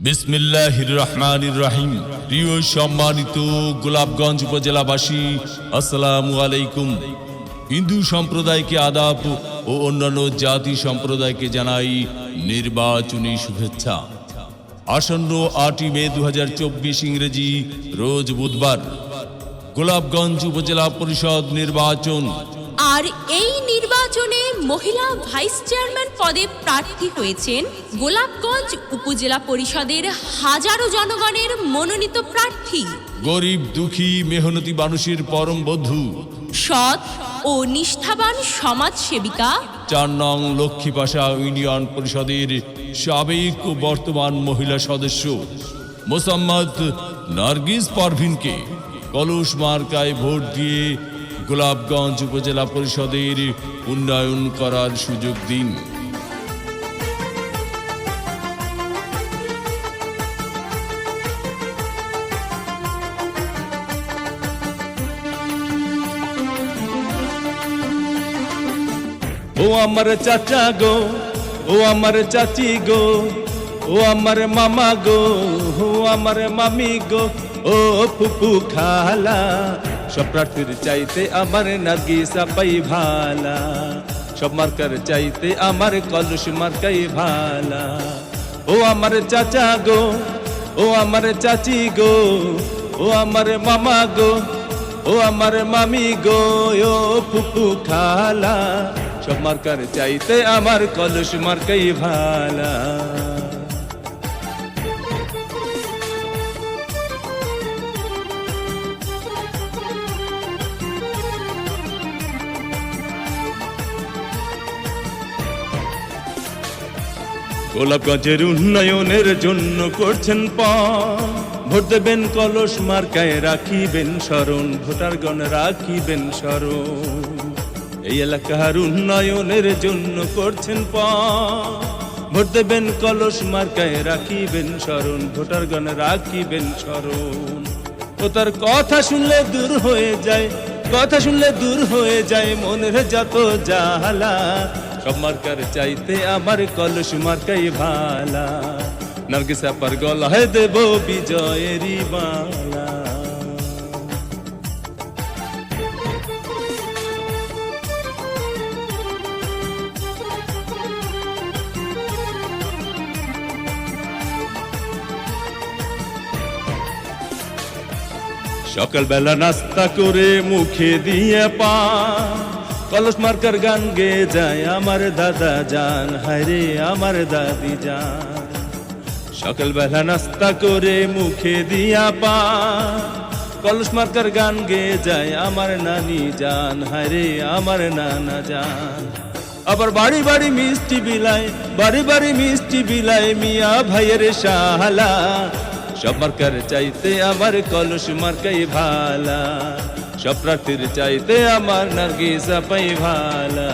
বিসমিল্লাহির রহমানির রহিম। প্রিয় সম্মানিত গোলাপগঞ্জ উপজেলাবাসী, আসসালামু আলাইকুম। হিন্দু সম্প্রদায়কে আদাব ও অন্যান্য জাতি সম্প্রদায়কে জানাই নির্বাচনী শুভেচ্ছা। আসন্ন 8 মে 2024 ইংরেজি রোজ বুধবার গোলাপগঞ্জ উপজেলা পরিষদ নির্বাচন। আর এই নির্বাচনে মহিলা ভাইস চেয়ারম্যান পদে প্রার্থী হয়েছেন গোলাপগঞ্জ উপজেলা পরিষদের হাজারো জনগণের মনোনীত প্রার্থী, গরিব দুঃখী মেহনতি মানুষের পরম বন্ধু, সৎ ও নিষ্ঠাবান সমাজসেবিকা, 4 নং লক্ষ্মীপাশা ইউনিয়ন পরিষদের সাবেক ও বর্তমান মহিলা সদস্য মোসাম্মদ নার্গিস পারভিনকে কলস মার্কায় ভোট দিয়ে গোলাপগঞ্জ উপজেলা পরিষদের উন্নয়ন করার সুযোগ দিন। ও আমার চাচা গো, ও আমার চাচি গো, ও আমার মামা গো, ও আমার মামি গো, ও ফুপু খালা, সব প্রার্থীর চাইতে আমার নার্গিস আপাই ভালা, সব মার্কার চাইতে আমার কলস মার্কাই ভালা। ও আমার চাচা গো, ও আমার চাচি গো, ও আমার মামা গো, ও আমার মামি গো, ও ফুপু খালা, সব মার্কার চাইতে আমার কলস মার্কাই ভালা। গোলাপগঞ্জের উন্নয়নের জন্য করছেন ভোট দেবেন কলস মার্কায়, রাখিবেন স্মরণ, ভোটারগণ রাখিবেন স্মরণ। এই এলাকার উন্নয়নের জন্য করছেন ভোট দেবেন কলস মার্কায়, রাখিবেন স্মরণ, ভোটারগণ রাখিবেন স্মরণ। ও তার কথা শুনলে দূর হয়ে যায়, কথা শুনলে দূর হয়ে যায় মনের যত জ্বালা, সব মার্কার চাইতে আমার কলস মার্কাই ভালা, নার্গিস আপার গলায় দেব বিজয়েরই মালা। সকালবেলা নাস্তা করে মুখে দিয়ে কলস মার্কার গান গেয়ে যায় আমার দাদা জান, হায়রে আমার দাদি জান। সকালবেলা নাস্তা করে মুখে দিয়া কলস মার্কার গান গেয়ে যায় আমার নানি জান, হায়রে আমার নানা জান। আবার বাড়ি বাড়ি মিষ্টি বিলায়, বাড়ি বাড়ি মিষ্টি বিলায় মিয়া ভাইয়ের শালা, সব মার্কার চাইতে আমার কলস মার্কাই ভালা, সব প্রার্থীর চাইতে আমার নার্গিস আপাই ভালা।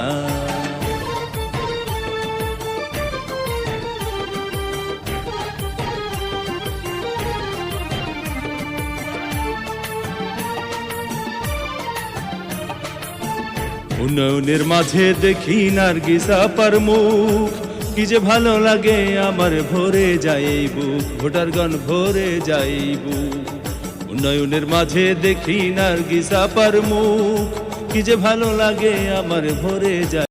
উন্নয়নের মাঝে দেখি নার্গিস আপার মুখ, কি যে ভালো লাগে আমার ভরে যায় বুক, ভোটারগণ ভরে যায় বুক। উন্নয়নের মাঝে দেখি নার্গিস আপার মুখ, কি যে ভালো লাগে আমার ভরে যায়।